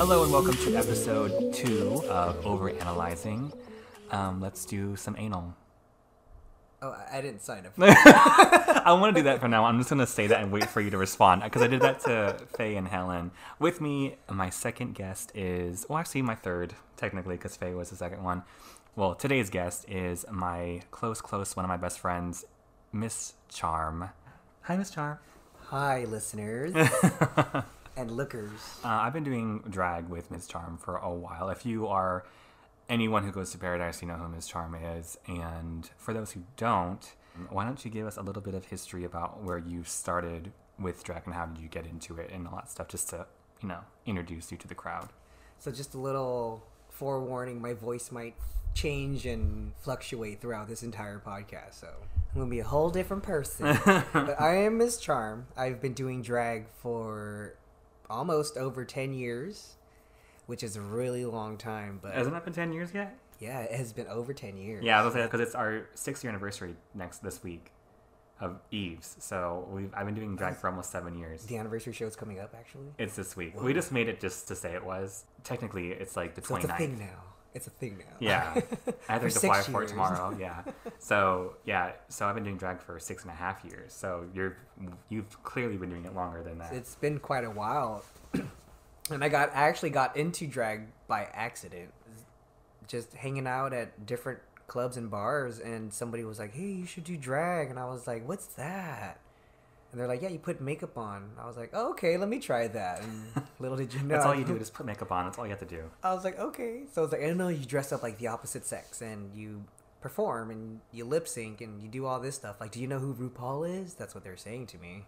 Hello and welcome to episode 2 of Overanalyzing. Let's do some anal. Oh, I didn't sign up. I want to do that for now. I'm just going to say that and wait for you to respond because I did that to Faye and Helen. With me, my second guest is, well, actually my third, technically, because Faye was the second one. Well, today's guest is my close, one of my best friends, Miz Charm. Hi, Miz Charm. Hi, listeners and lookers. I've been doing drag with Miz Charm for a while. If you are anyone who goes to Paradise, you know who Miz Charm is. And for those who don't, why don't you give us a little bit of history about where you started with drag and how did you get into it and all that stuff, just to, introduce you to the crowd. So just a little forewarning, my voice might change and fluctuate throughout this entire podcast. So I'm going to be a whole different person. But I am Miz Charm. I've been doing drag for almost over 10 years. Which is a really long time, but hasn't that been 10 years yet? Yeah, it has been over 10 years. Yeah, I was gonna say because it's our 6th year anniversary this week of Eve's. So I've been doing drag for almost 7 years. The anniversary show is coming up, actually. It's this week. Whoa. We just made it just to say it was. Technically, it's like the 29th. It's a thing now. It's a thing now. Yeah, I have to fly for it years. tomorrow. Yeah, so I've been doing drag for 6.5 years. So you've clearly been doing it longer than that. It's been quite a while. And I actually got into drag by accident, just hanging out at different clubs and bars, and somebody was like, "Hey, you should do drag," and I was like, "What's that?" And they're like, "Yeah, you put makeup on." I was like, "Oh, okay, let me try that." And little did you know, that's all you do, just put makeup on. That's all you have to do. I was like, "Okay." So I was like, "I don't know, you dress up like the opposite sex, and you perform, and you lip sync, and you do all this stuff. Like, do you know who RuPaul is?" That's what they're saying to me.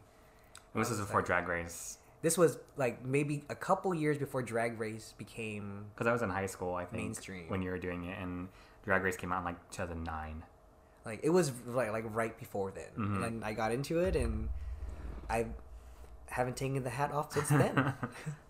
This is before Drag Race. This was like maybe a couple years before Drag Race became... Because I was in high school, I think, mainstream. When you were doing it, and Drag Race came out in like 2009. Like, it was like right before then. Mm-hmm. And then I got into it, and I haven't taken the hat off since then.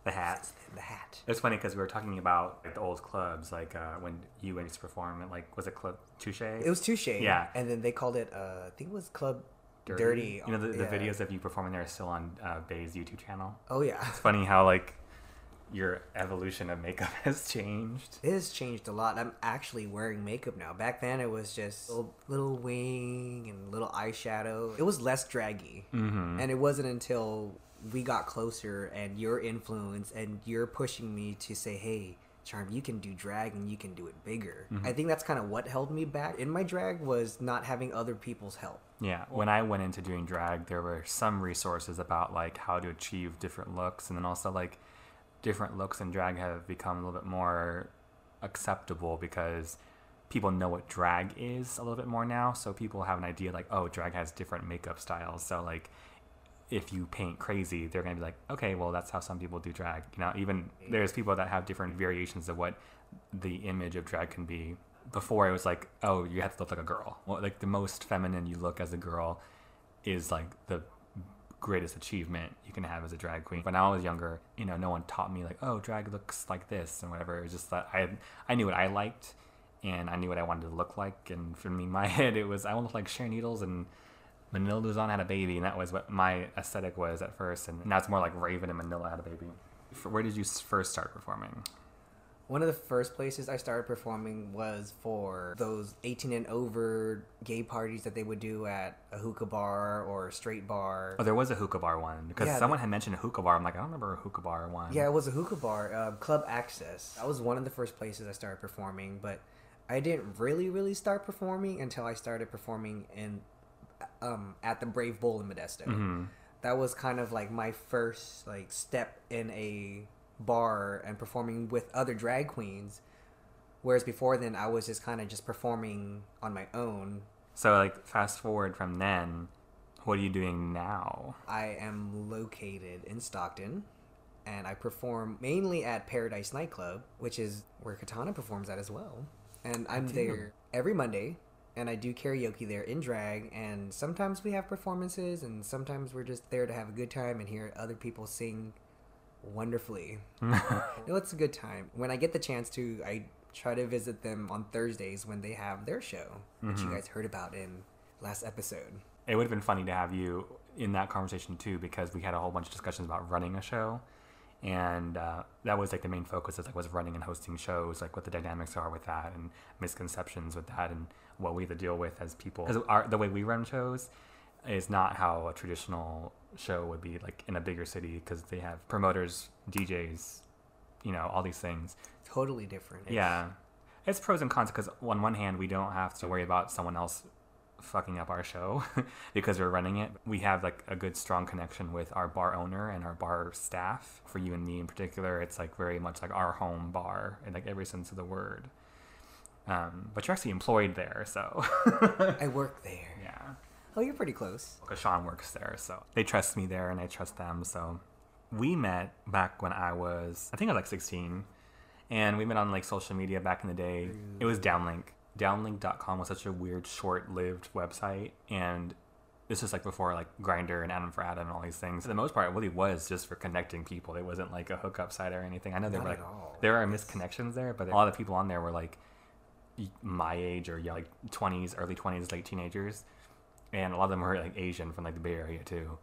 The hat. The hat. It's funny because we were talking about like the old clubs, like when you went to perform at, like, was it Club Touche? It was Touche. Yeah. And then they called it, I think it was Club... Dirty. The videos of you performing there are still on Bay's YouTube channel. Oh, yeah. It's funny how, like, your evolution of makeup has changed. It has changed a lot. I'm actually wearing makeup now. Back then, it was just a little wing and little eyeshadow. It was less draggy. Mm-hmm. And it wasn't until we got closer and your influence and you're pushing me to say, hey, Charm, you can do drag and you can do it bigger. Mm-hmm. I think that's kind of what held me back in my drag, was not having other people's help. Yeah, when I went into doing drag, there were some resources about like how to achieve different looks, and then also like different looks in drag have become a little bit more acceptable because people know what drag is a little bit more now. So people have an idea like, oh, drag has different makeup styles. So like, if you paint crazy, they're going to be like, okay, well, that's how some people do drag. Even there's people that have different variations of what the image of drag can be. Before, it was like, oh, you have to look like a girl. Well, like, the most feminine you look as a girl is, like, the greatest achievement you can have as a drag queen. When I was younger, no one taught me, like, oh, drag looks like this and whatever. It was just that I knew what I liked, and I knew what I wanted to look like. And for me, in my head, it was, I want to look like Sharon Needles and Manila Luzon had a baby, and that was what my aesthetic was at first. And now it's more like Raven and Manila had a baby. Where did you first start performing? One of the first places I started performing was for those 18 and over gay parties that they would do at a hookah bar or a straight bar. Oh, there was a hookah bar one, because someone had mentioned a hookah bar. I'm like, I don't remember a hookah bar one. Yeah, it was a hookah bar, Club Access. That was one of the first places I started performing, but I didn't really start performing until I started performing in at the Brave Bull in Modesto. Mm-hmm. That was kind of like my first like step in a bar and performing with other drag queens, whereas before then I was just kind of just performing on my own. So like fast forward from then, what are you doing now? I am located in Stockton, and I perform mainly at Paradise Nightclub, which is where Katana performs at as well. And I'm there every Monday, and I do karaoke there in drag, and sometimes we have performances, and sometimes we're just there to have a good time and hear other people sing wonderfully. It's a good time. When I get the chance to, I try to visit them on Thursdays when they have their show, which you guys heard about in last episode. It would have been funny to have you in that conversation too, because we had a whole bunch of discussions about running a show, And that was like the main focus, is like was running and hosting shows, like what the dynamics are with that and misconceptions with that and what we have to deal with as people. Because the way we run shows is not how a traditional show would be like in a bigger city, because they have promoters, DJs, you know, all these things. Totally different. Yeah. It's pros and cons, because on one hand, we don't have to worry about someone else fucking up our show because we're running it. We have like a good strong connection with our bar owner and our bar staff. For you and me in particular, it's like very much like our home bar in like every sense of the word. But you're actually employed there, so I work there. Yeah. Oh, you're pretty close. Because Sean works there, so they trust me there and I trust them. So we met back when I was like 16, and we met on like social media back in the day. It was Downlink. Downlink.com was such a weird, short-lived website, and this was like before like Grindr and Adam for Adam and all these things. For the most part, it really was just for connecting people. It wasn't like a hookup site or anything. I know there are misconnections there, but a lot of the people on there were like my age, or like 20s, early 20s, late teenagers, and a lot of them were like Asian from like the Bay Area too.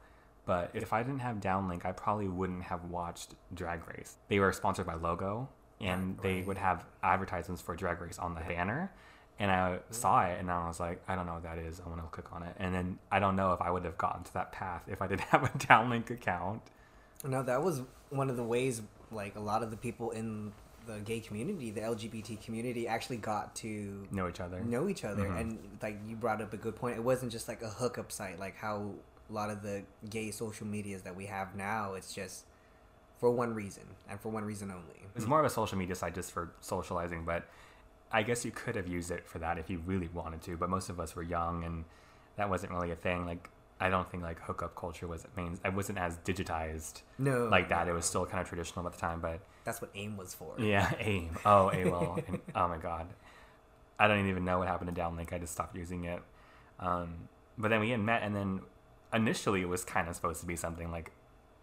But if I didn't have Downlink, I probably wouldn't have watched Drag Race. They were sponsored by Logo, and they would have advertisements for Drag Race on the banner. And I saw it, and I was like, I don't know what that is. I want to click on it. And then I don't know if I would have gotten to that path if I didn't have a Downlink account. No, that was one of the ways, like, a lot of the people in the gay community, the LGBT community, actually got to know each other. Mm-hmm. And, like, you brought up a good point. It wasn't just, like, a hookup site, like how a lot of the gay social medias that we have now. It's just for one reason, and for one reason only. It's more of a social media site just for socializing, but I guess you could have used it for that if you really wanted to, but most of us were young and that wasn't really a thing. Like, I don't think like hookup culture it wasn't as digitized like that. It was still kind of traditional at the time, but that's what AIM was for. Yeah, AIM. Oh, AOL. And, oh my God. I don't even know what happened to Downlink. I just stopped using it. But then we had met, and then initially it was kind of supposed to be something like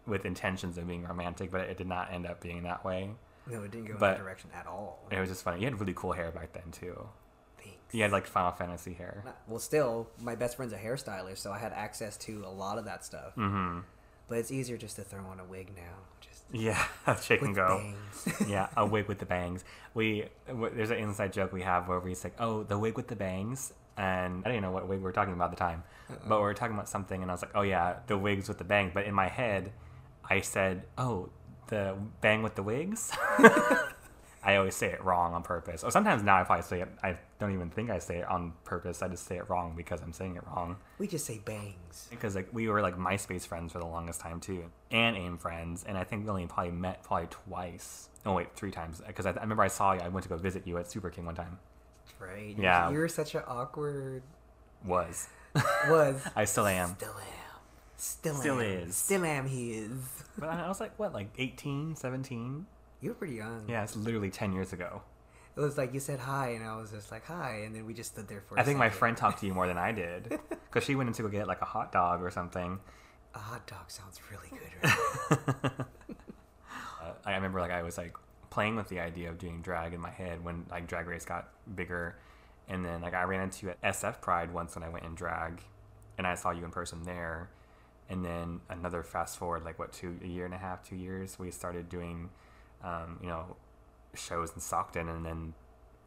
with intentions of being romantic, but it did not end up being that way. No, it didn't go in that direction at all. It was just funny. You had really cool hair back then, too. Thanks. You had, like, Final Fantasy hair. Well, still, my best friend's a hairstylist, so I had access to a lot of that stuff. Mm-hmm. But it's easier just to throw on a wig now. Yeah, shake and go. Bangs. Yeah, a wig with the bangs. There's an inside joke we have where we say, oh, the wig with the bangs. And I didn't know what wig we were talking about at the time. But we were talking about something, and I was like, oh, yeah, the wigs with the bang. But in my head, I said, oh, the bang with the wigs? I always say it wrong on purpose. Or sometimes now if I say it, I don't even think I say it on purpose. I just say it wrong because I'm saying it wrong. We just say bangs. Because like we were like MySpace friends for the longest time too. And AIM friends. And I think we only met twice. Oh wait, 3 times. Because I remember I saw you. I went to go visit you at Super King one time. Right. Yeah. You were such an awkward... Was. I still am. Still is. Still am he is. But I was like, what, like 18, 17? You were pretty young. Yeah, it's literally 10 years ago. It was like you said hi, and I was just like, hi, and then we just stood there for I think my friend talked to you more than I did. Because she went in to go get like a hot dog or something. A hot dog sounds really good right now. I remember like I was like playing with the idea of doing drag in my head when like Drag Race got bigger. And then like I ran into you at SF Pride once when I went in drag. And I saw you in person there. And then another fast forward, like what, 2 years, we started doing, shows in Stockton, and then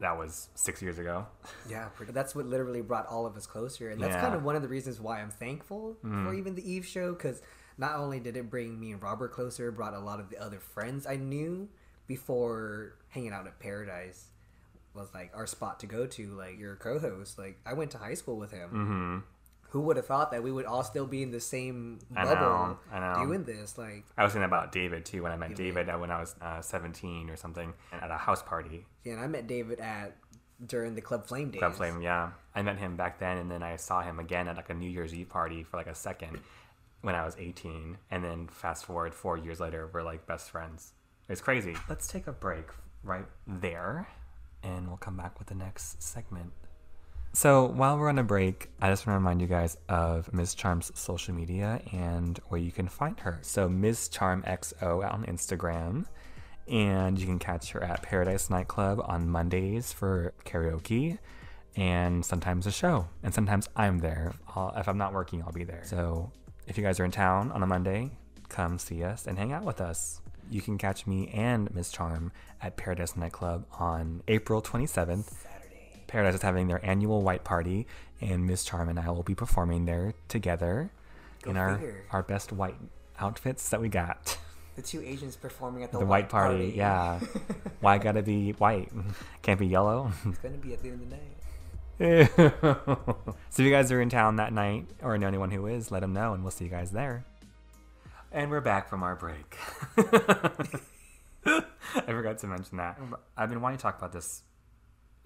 that was 6 years ago. Yeah, that's what literally brought all of us closer, and that's kind of one of the reasons why I'm thankful for even the Eve show, because not only did it bring me and Robert closer, it brought a lot of the other friends I knew before hanging out at Paradise was like our spot to go to. Like your co-host, like I went to high school with him. Mm-hmm. Who would have thought that we would all still be in the same bubble I know. doing this? Like I was thinking about David too when I met David when I was 17 or something at a house party. Yeah, and I met David during the Club Flame days. Club Flame, yeah. I met him back then, and then I saw him again at like a New Year's Eve party for like a second when I was 18, and then fast forward 4 years later, we're like best friends. It's crazy. Let's take a break right there, and we'll come back with the next segment. So while we're on a break, I just want to remind you guys of Miz Charm's social media and where you can find her. So Miz Charm XO on Instagram, and you can catch her at Paradise Nightclub on Mondays for karaoke and sometimes a show. And sometimes I'm there. If I'm not working, I'll be there. So if you guys are in town on a Monday, come see us and hang out with us. you can catch me and Miz Charm at Paradise Nightclub on April 27th. Saturday. Paradise is having their annual white party, and Miz Charm and I will be performing there together in our best white outfits that we got. The two Asians performing at the white party. Yeah. Why gotta be white? Can't be yellow? It's gonna be at the end of the night. So if you guys are in town that night, or know anyone who is, let them know, and we'll see you guys there. And we're back from our break. I forgot to mention that. I've been wanting to talk about this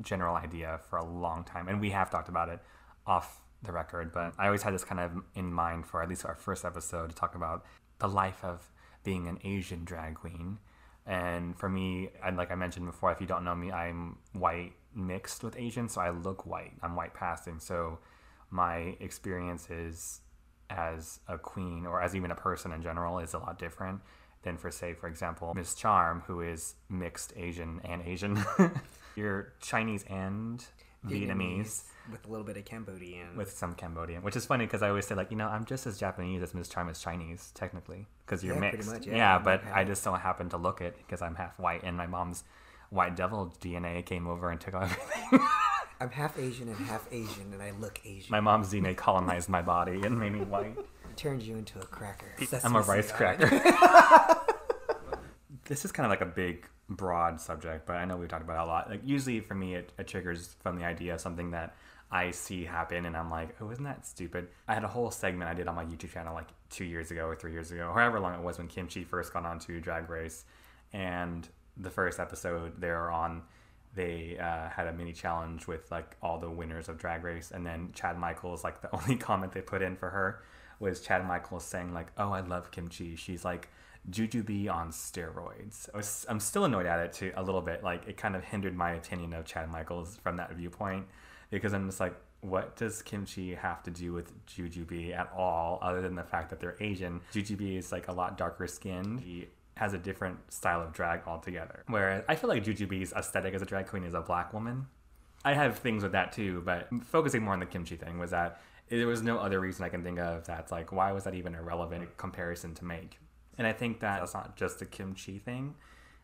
general idea for a long time, and we have talked about it off the record, but I always had this kind of in mind for at least our first episode to talk about the life of being an Asian drag queen. And for me, like I mentioned before, if you don't know me, I'm white mixed with Asian, so I look white. I'm white passing, so my experiences as a queen, or as even a person in general, is a lot different than for example, Miz Charm, who is mixed Asian and Asian. You're Chinese and Vietnamese. With a little bit of Cambodian. With some Cambodian, which is funny because I always say, like, I'm just as Japanese as Miz Charm is Chinese, technically, because you're mixed. Pretty much, yeah, but I just don't happen to look it because I'm half white, and my mom's white devil DNA came over and took everything. I'm half Asian, and I look Asian. My mom's DNA colonized my body and made me white. It turned you into a cracker. I'm a rice cracker. This is kind of like a big, broad subject, but I know we've talked about it a lot. Like, usually for me, it triggers from the idea of something that I see happen, and I'm like, oh, isn't that stupid? I had a whole segment I did on my YouTube channel like 2 years ago or 3 years ago, however long it was, when Kimchi first got onto Drag Race. And the first episode they had a mini challenge with like all the winners of Drag Race, and then Chad Michaels, like the only comment they put in for her was Chad Michaels saying like, oh, I love Kimchi. She's like Jujubee on steroids. I'm still annoyed at it too, a little bit. Like, it kind of hindered my opinion of Chad Michaels from that viewpoint, because I'm just like, what does Kimchi have to do with Jujubee at all, other than the fact that they're Asian? Jujubee is like a lot darker skinned. He has a different style of drag altogether. Whereas I feel like Jujubee's aesthetic as a drag queen is a black woman. I have things with that too, but focusing more on the Kimchi thing was that there was no other reason I can think of that's like, why was that even a relevant comparison to make? And I think that's not just a Kimchi thing.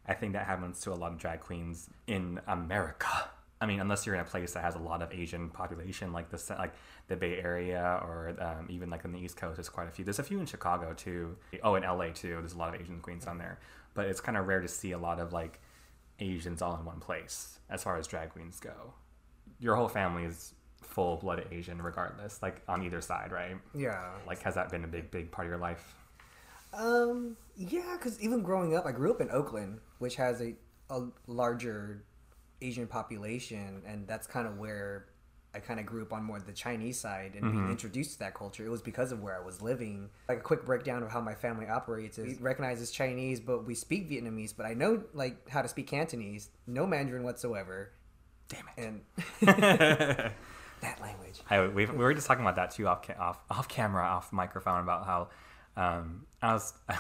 I think that happens to a lot of drag queens in America. I mean, unless you're in a place that has a lot of Asian population, like the Bay Area, or even like on the East Coast, there's quite a few. There's a few in Chicago too. Oh, in LA too. There's a lot of Asian queens on there. But it's kind of rare to see a lot of like Asians all in one place as far as drag queens go. Your whole family is full-blooded Asian regardless, like on either side, right? Yeah. Like, has that been a big part of your life? Yeah, because even growing up, I grew up in Oakland, which has a larger Asian population, and that's kind of where I kind of grew up on more the Chinese side and being introduced to that culture. It was because of where I was living. Like, a quick breakdown of how my family operates is, we recognize as Chinese, but we speak Vietnamese, but I know like how to speak Cantonese, no Mandarin whatsoever. Damn it. And that language. We were just talking about that too off camera, off microphone, about how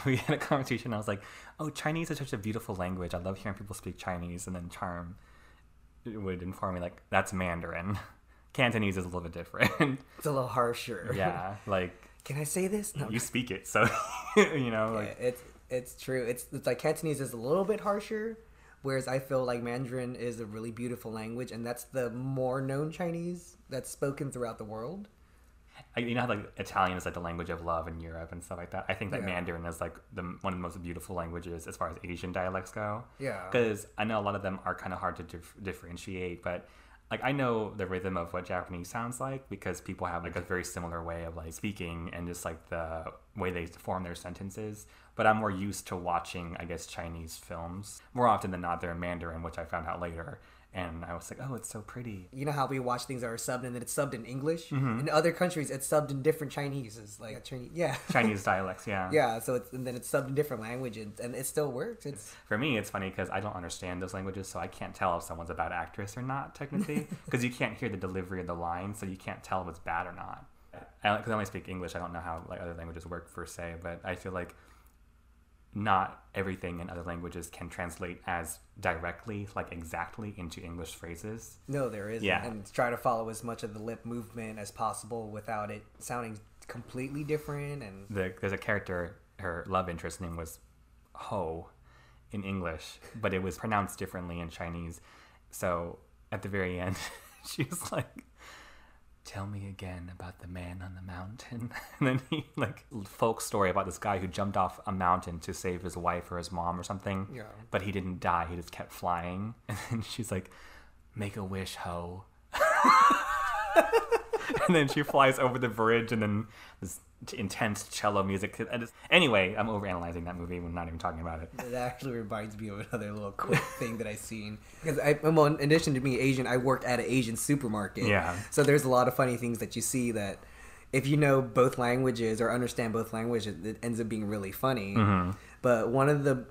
we had a conversation. I was like, oh, Chinese is such a beautiful language. I love hearing people speak Chinese. And then Charm would inform me, like, that's Mandarin. Cantonese is a little bit different. It's a little harsher. Yeah, like, can I say this? No, you speak it, so like, it's true. It's like Cantonese is a little bit harsher, whereas I feel like Mandarin is a really beautiful language, and that's the more known Chinese that's spoken throughout the world. You know how like Italian is like the language of love in Europe and stuff like that? I think that Mandarin is like one of the most beautiful languages as far as Asian dialects go. Yeah. Because I know a lot of them are kind of hard to differentiate, but like I know the rhythm of what Japanese sounds like because people have like a very similar way of like speaking and just like the way they form their sentences. But I'm more used to watching, I guess, Chinese films. More often than not, they're in Mandarin, which I found out later. And I was like, oh, it's so pretty. You know how we watch things that are subbed and then it's subbed in English? Mm-hmm. In other countries, it's subbed in different Chinese. It's like Chinese, Chinese dialects, yeah. Yeah, so and then it's subbed in different languages, and it still works. For me, it's funny because I don't understand those languages, so I can't tell if someone's a bad actress or not, technically, because you can't hear the delivery of the line, so you can't tell if it's bad or not. Because I only speak English, I don't know how like other languages work per se, but I feel like not everything in other languages can translate as directly, like exactly, into English phrases. No, there isn't. Yeah. And try to follow as much of the lip movement as possible without it sounding completely different. And there's a character, her love interest name was Ho, in English, but it was pronounced differently in Chinese. So at the very end, she was like, tell me again about the man on the mountain. And then he, like, folk story about this guy who jumped off a mountain to save his wife or his mom or something. Yeah. But he didn't die. He just kept flying. And then she's like, make a wish, ho. And then she flies over the bridge, and then this intense cello music. Anyway, I'm overanalyzing that movie. We're not even talking about it. It actually reminds me of another little quick thing that I seen. Because in addition to being Asian, I worked at an Asian supermarket. Yeah. So there's a lot of funny things that you see that if you know both languages or understand both languages, it ends up being really funny. Mm-hmm. But one of the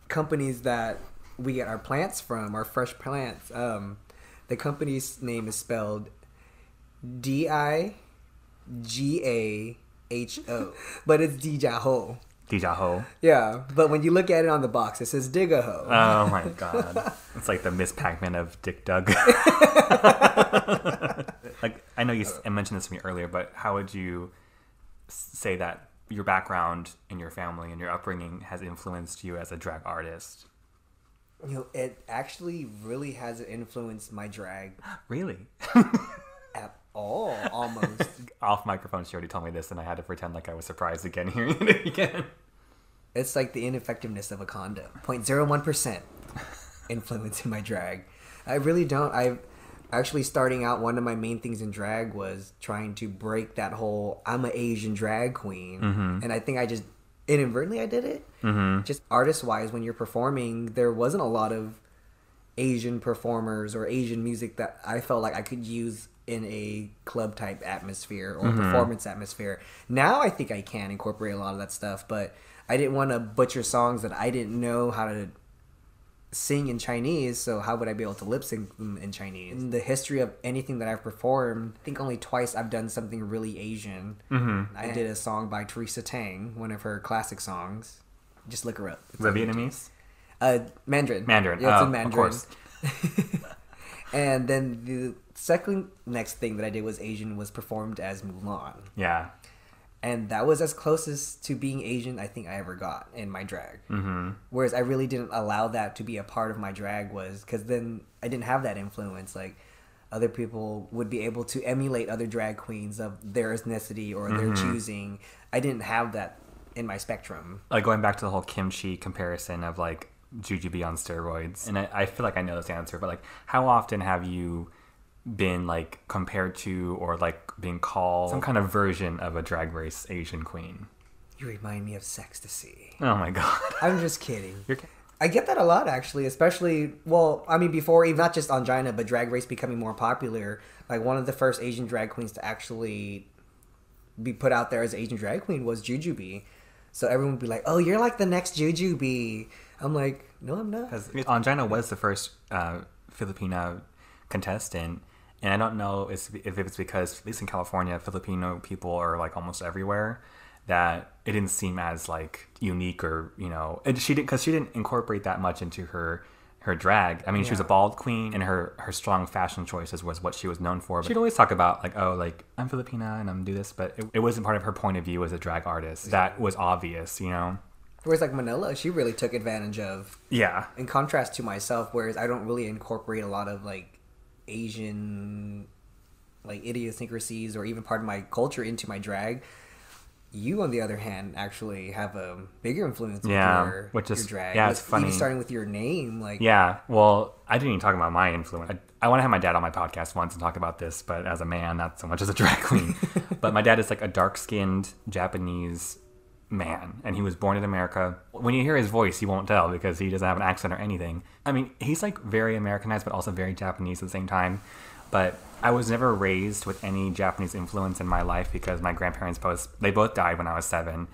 companies that we get our plants from, our fresh plants, the company's name is spelled Digaho, but it's Digaho. Digaho. Yeah, but when you look at it on the box, it says Digaho. Oh my god, it's like the Miss Pac-Man of Dick Dug. Like, I know you mentioned this to me earlier, but how would you say that your background and your family and your upbringing has influenced you as a drag artist? You know, it actually really has influenced my drag. Really? At all, almost. Off microphone, she already told me this, and I had to pretend like I was surprised again hearing it again. It's like the ineffectiveness of a condom. 0.01% influence in my drag. I really don't. I've actually, starting out, one of my main things in drag was trying to break that whole I'm an Asian drag queen. Mm-hmm. And I think I just inadvertently I did it. Mm-hmm. Just artist-wise, when you're performing, there wasn't a lot of Asian performers or Asian music that I felt like I could use in a club type atmosphere or performance atmosphere. Now I think I can incorporate a lot of that stuff, but I didn't want to butcher songs that I didn't know how to sing in Chinese, so how would I be able to lip sync them in Chinese? In the history of anything that I've performed, I think only twice I've done something really Asian. Mm-hmm. I did a song by Teresa Tang, one of her classic songs. Just look her up. It's Vietnamese? Mandarin. Mandarin. Yeah, it's in Mandarin. Of course. And then the second next thing that I did was Asian was performed as Mulan. Yeah. And that was as closest to being Asian I think I ever got in my drag. Mm-hmm. Whereas I really didn't allow that to be a part of my drag, was because then I didn't have that influence. Like, other people would be able to emulate other drag queens of their ethnicity or their choosing. I didn't have that in my spectrum. Like, going back to the whole kimchi comparison of, like, jujube on steroids. And I feel like I know this answer, but, like, how often have you been, like, compared to or, like, being called some kind of version of a Drag Race Asian queen? You remind me of Sextasy. Oh my god. I'm just kidding. I get that a lot, actually, especially, well, I mean, before, even not just on China, but Drag Race becoming more popular. Like, one of the first Asian drag queens to actually be put out there as an Asian drag queen was Jujubee. So everyone would be like, oh, you're like the next Jujubee. I'm like, no, I'm not. Because Angina was the first Filipina contestant. And I don't know if it's because, at least in California, Filipino people are, like, almost everywhere, that it didn't seem as, like, unique or, you know, and she didn't incorporate that much into her drag. I mean, she was a bald queen, and her strong fashion choices was what she was known for. But she'd always talk about, like, oh, like, I'm Filipina and I'm do this, but it wasn't part of her point of view as a drag artist. That was obvious, you know? Whereas, like, Manila, she really took advantage of. Yeah. In contrast to myself, whereas I don't really incorporate a lot of, like, Asian, like, idiosyncrasies or even part of my culture into my drag. You, on the other hand, actually have a bigger influence with your drag. Yeah, it's funny. Even starting with your name. Like, yeah, well, I didn't even talk about my influence. I want to have my dad on my podcast once and talk about this, but as a man, not so much as a drag queen. But my dad is, like, a dark-skinned Japanese man, and he was born in America. When you hear his voice, you won't tell because he doesn't have an accent or anything. I mean, he's, like, very Americanized, but also very Japanese at the same time. But I was never raised with any Japanese influence in my life because my grandparents both died when I was 7.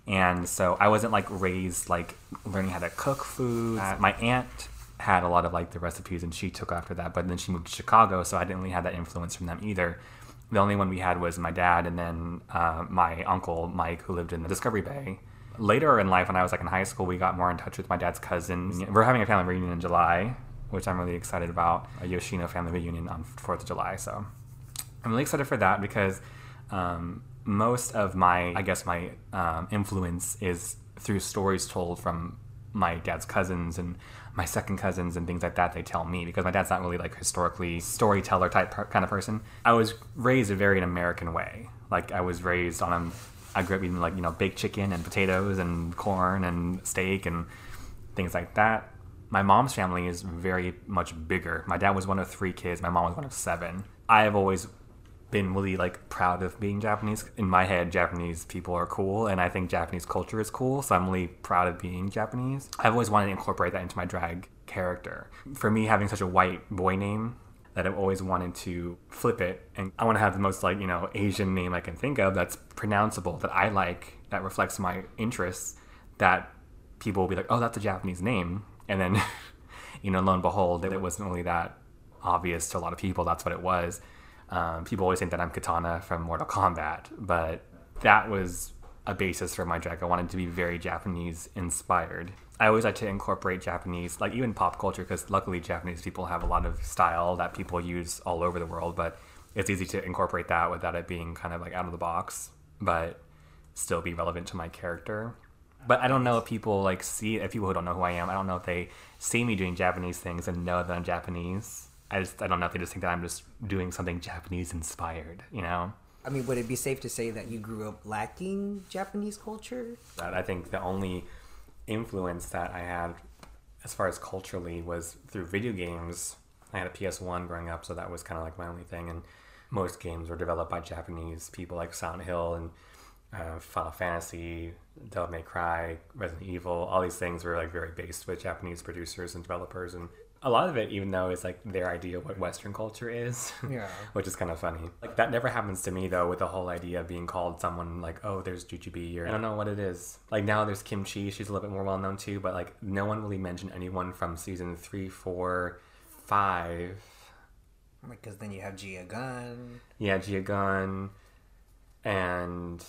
And so I wasn't, like, raised, like, learning how to cook food. My aunt had a lot of, like, the recipes, and she took after that. But then she moved to Chicago, so I didn't really have that influence from them either. The only one we had was my dad, and then my uncle, Mike, who lived in the Discovery Bay. Later in life, when I was, like, in high school, we got more in touch with my dad's cousins. We're having a family reunion in July, which I'm really excited about, a Yoshino family reunion on 4th of July. So I'm really excited for that because most of my influence is through stories told from my dad's cousins and my second cousins and things like that, they tell me, because my dad's not really like historically storyteller type kind of person. I was raised a very American way. Like I was raised on I grew up eating like, baked chicken and potatoes and corn and steak and things like that. My mom's family is very much bigger. My dad was one of 3 kids. My mom was one of 7. I have always been really like proud of being Japanese. In my head, Japanese people are cool, and I think Japanese culture is cool, so I'm really proud of being Japanese. I've always wanted to incorporate that into my drag character. For me, having such a white boy name, that I've always wanted to flip it, and I want to have the most like, Asian name I can think of that's pronounceable, that I like, that reflects my interests, that people will be like, oh, that's a Japanese name. And then, lo and behold, it wasn't really that obvious to a lot of people that's what it was. People always think that I'm Katana from Mortal Kombat, but that was a basis for my drag. I wanted to be very Japanese inspired. I always like to incorporate Japanese, like even pop culture, because luckily Japanese people have a lot of style that people use all over the world, but it's easy to incorporate that without it being kind of like out of the box, but still be relevant to my character. But I don't know if people like see, if people who don't know who I am, I don't know if they see me doing Japanese things and know that I'm Japanese. I don't know if they just think that I'm just doing something Japanese inspired, I mean, would it be safe to say that you grew up lacking Japanese culture? I think the only influence that I had as far as culturally was through video games. I had a PS1 growing up, so that was kind of like my only thing. And most games were developed by Japanese people, like Silent Hill and Final Fantasy, Devil May Cry, Resident Evil. All these things were like very based with Japanese producers and developers, and a lot of it, even though it's like their idea of what Western culture is, which is kind of funny. Like that never happens to me though, with the whole idea of being called someone like, oh, there's Jujubee, or I don't know what it is. Like now there's Kimchi, she's a little bit more well known too, but like no one really mentioned anyone from season 3, 4, 5. Because then you have Gia Gunn. Yeah, Gia Gunn, and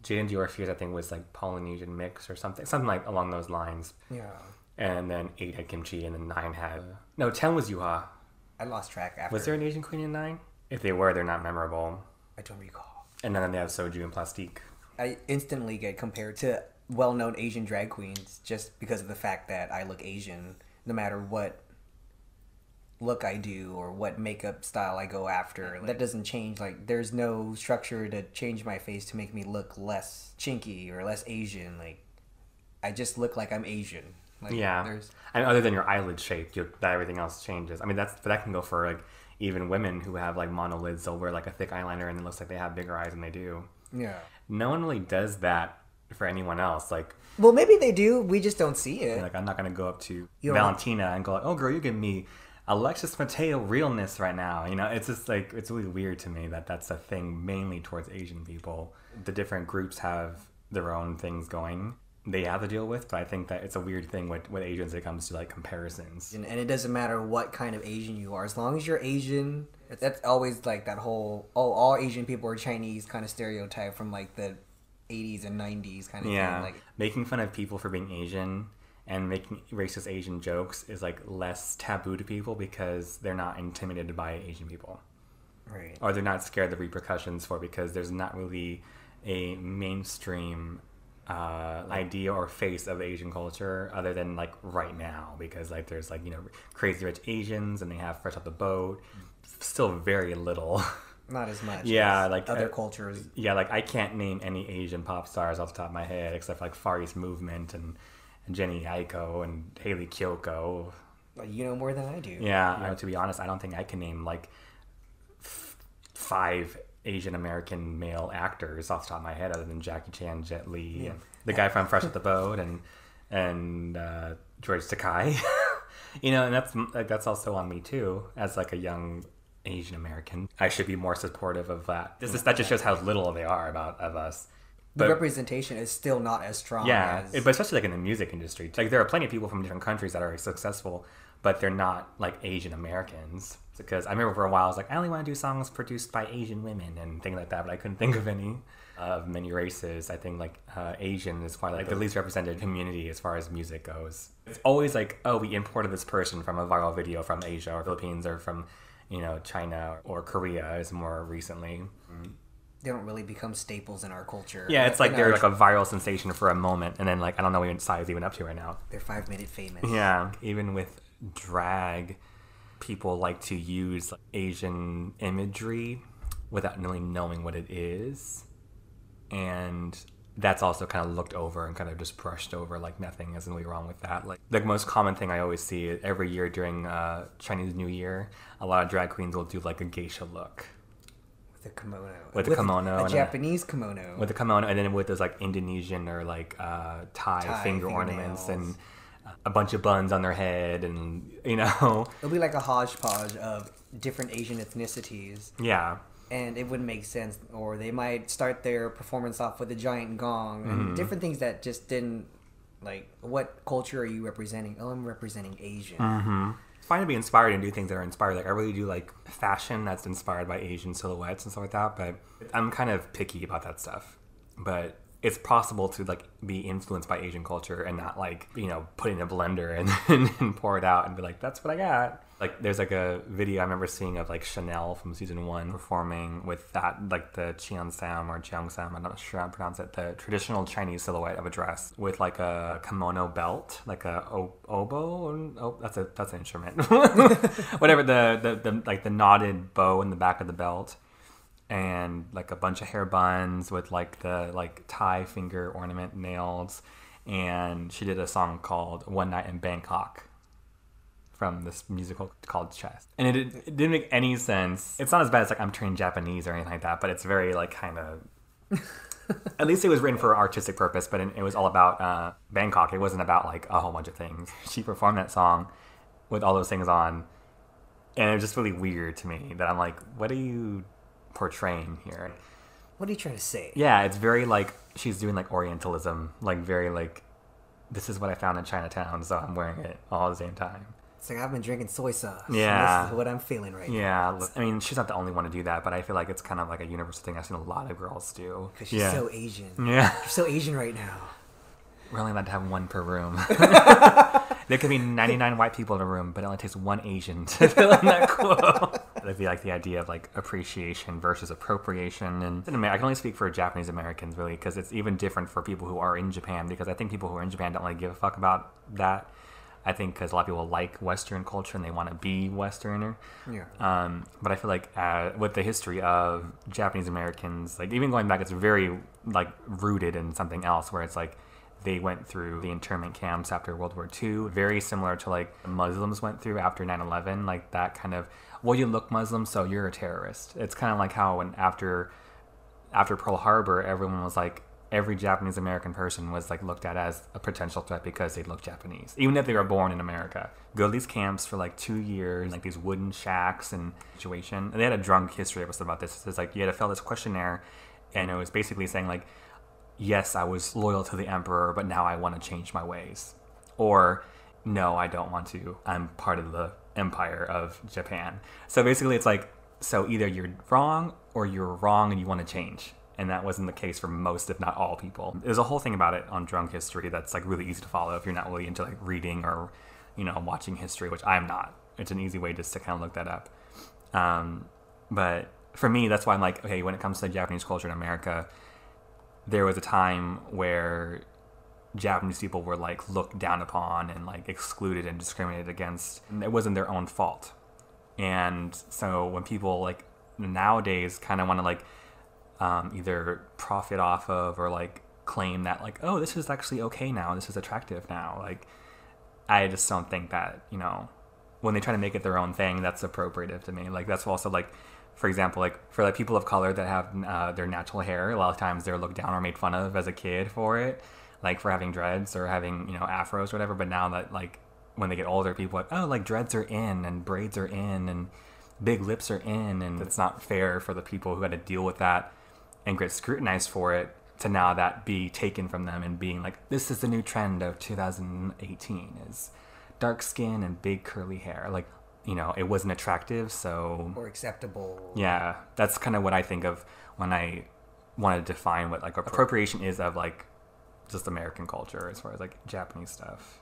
Jaden Diorfiers, I think, was like Polynesian mix or something like along those lines. Yeah. And then 8 had Kimchi, and then 9 had... No, 10 was Yuha. I lost track after. Was there an Asian queen in 9? If they were, they're not memorable. I don't recall. And then they have Soju and Plastique. I instantly get compared to well-known Asian drag queens just because of the fact that I look Asian, no matter what look I do or what makeup style I go after. That doesn't change. Like, there's no structure to change my face to make me look less chinky or less Asian. Like, I just look like I'm Asian. Like, yeah, and other than your eyelid shape, that everything else changes. I mean, but that can go for like even women who have like monolids. They'll wear like a thick eyeliner, and it looks like they have bigger eyes than they do. Yeah, no one really does that for anyone else. Like, well, maybe they do. We just don't see it. Like, I'm not gonna go up to Valentina and go like, "Oh, girl, you give me Alexis Mateo realness right now." It's just like it's really weird to me that that's a thing mainly towards Asian people. The different groups have their own things going. They have to deal with, but I think that it's a weird thing with Asians when it comes to like comparisons. And it doesn't matter what kind of Asian you are, as long as you're Asian. That's always like that whole all Asian people are Chinese kind of stereotype from like the 80s and 90s kind of thing. Like making fun of people for being Asian and making racist Asian jokes is like less taboo to people because they're not intimidated by Asian people, right? Or they're not scared of the repercussions for it because there's not really a mainstream idea or face of Asian culture other than like right now, because like there's like Crazy Rich Asians and they have Fresh Off the Boat, still very little, not as much as like other cultures. Like I can't name any Asian pop stars off the top of my head except for like Far East Movement and Jenny Aiko and Haley Kiyoko. You know more than I do. To be honest, I don't think I can name like 5 Asian American male actors off the top of my head other than Jackie Chan, Jet Li, and the guy from Fresh Off the Boat, and George Takei. And that's also on me too as like a young Asian American. I should be more supportive of that. That just shows how little they are of us. But the representation is still not as strong. But especially like in the music industry, like there are plenty of people from different countries that are successful, but they're not like Asian Americans. Because I remember for a while I was like, I only want to do songs produced by Asian women and things like that, but I couldn't think of any of many races. I think like Asian is probably like the least represented community as far as music goes. It's always like, oh, we imported this person from a viral video from Asia or Philippines or from China or Korea is more recently. they don't really become staples in our culture. Yeah, it's like they're like a viral sensation for a moment, and then like I don't know what size even up to right now. They're 5-minute famous. Yeah, even with drag, people like to use Asian imagery without really knowing what it is, and that's also kind of looked over and kind of just brushed over like nothing is really wrong with that. Like the most common thing I always see every year during Chinese New Year, a lot of drag queens will do like a geisha look. The kimono. With the kimono. A Japanese kimono. With the kimono, and then with those like Indonesian or like Thai finger ornaments and a bunch of buns on their head, and you know. It'll be like a hodgepodge of different Asian ethnicities. Yeah. And it wouldn't make sense. Or they might start their performance off with a giant gong and different things that just didn't, like, what culture are you representing? Oh, I'm representing Asian. Mm-hmm. It's fine to be inspired and do things that are inspired. Like I really do like fashion that's inspired by Asian silhouettes and stuff like that, but I'm kind of picky about that stuff. But it's possible to like be influenced by Asian culture and not like, you know, put it in a blender and pour it out and be like, that's what I got. Like there's like a video I remember seeing of like Chanel from season 1 performing with that, like the Cheongsam or Cheongsam, I'm not sure how to pronounce it, the traditional Chinese silhouette of a dress with like a kimono belt, like a oboe. Oh, that's an instrument. Whatever, the like the knotted bow in the back of the belt. And like a bunch of hair buns with like the like Thai finger ornament nails, and she did a song called "One Night in Bangkok" from this musical called Chess, and it didn't make any sense. It's not as bad as like I'm trained Japanese or anything like that, but it's very like kind of. At least it was written for artistic purpose, but it was all about Bangkok. It wasn't about like a whole bunch of things. She performed that song with all those things on, and it was just really weird to me that I'm like, what are you portraying here? What are you trying to say? Yeah, it's very like she's doing like Orientalism, like very like this is what I found in Chinatown, so I'm wearing it all at the same time. It's like I've been drinking soy sauce. Yeah, this is what I'm feeling right now. Yeah, I mean she's not the only one to do that, but I feel like it's kind of like a universal thing I've seen a lot of girls do. Because she's so Asian. Yeah, you're so Asian right now. We're only allowed to have one per room. There could be 99 white people in a room, but it only takes one Asian to fill in that quote. That'd be like the idea of like appreciation versus appropriation. And I can only speak for Japanese Americans really, because it's even different for people who are in Japan, because I think people who are in Japan don't really give a fuck about that. I think because a lot of people like Western culture and they want to be Westerner. Yeah. But I feel like with the history of Japanese Americans, like even going back, it's very like rooted in something else, where it's like they went through the internment camps after World War II, very similar to like Muslims went through after 9/11, like that kind of, well, you look Muslim, so you're a terrorist. It's kind of like how when after Pearl Harbor, everyone was like, every Japanese American person was like looked at as a potential threat because they looked Japanese, even if they were born in America. Go to these camps for like 2 years, like these wooden shacks and situation. And they had a drunk history episode about this. It's like you had to fill this questionnaire, and it was basically saying like, yes, I was loyal to the emperor, but now I want to change my ways. Or, no, I don't want to. I'm part of the empire of Japan. So basically it's like, so either you're wrong or you're wrong and you want to change. And that wasn't the case for most, if not all people. There's a whole thing about it on Drunk History that's like really easy to follow if you're not really into like reading or, you know, watching history, which I'm not. It's an easy way just to kind of look that up. But for me, that's why I'm like, okay, when it comes to Japanese culture in America, there was a time where Japanese people were like looked down upon and like excluded and discriminated against, and it wasn't their own fault. And so when people like nowadays kind of want to like either profit off of or like claim that like, oh, this is actually okay now, this is attractive now, like I just don't think that, you know, when they try to make it their own thing, that's appropriative to me. Like that's also like, for example, like for like people of color that have their natural hair, a lot of times they're looked down or made fun of as a kid for it, like for having dreads or having, you know, afros or whatever. But now that like when they get older, people are like, oh, like dreads are in and braids are in and big lips are in, and it's not fair for the people who had to deal with that and get scrutinized for it to now that be taken from them and being like, this is the new trend of 2018 is dark skin and big curly hair. Like, you know, it wasn't attractive, so... Or acceptable. Yeah, that's kind of what I think of when I want to define what, like, appropriation is of, like, just American culture as far as, like, Japanese stuff.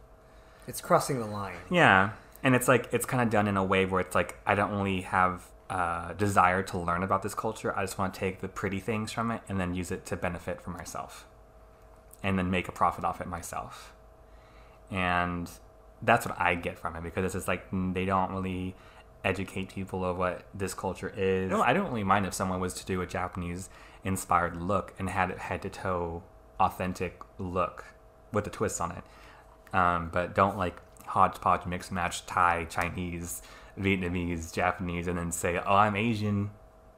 It's crossing the line. Yeah, and it's, like, it's kind of done in a way where it's, like, I don't really have desire to learn about this culture. I just want to take the pretty things from it and then use it to benefit for myself, and then make a profit off it myself. And that's what I get from it, because it's just like they don't really educate people of what this culture is. No, I don't really mind if someone was to do a Japanese inspired look and had it head to toe authentic look with a twist on it, but don't like hodgepodge mix match Thai, Chinese, Vietnamese, Japanese, and then say, oh, I'm Asian.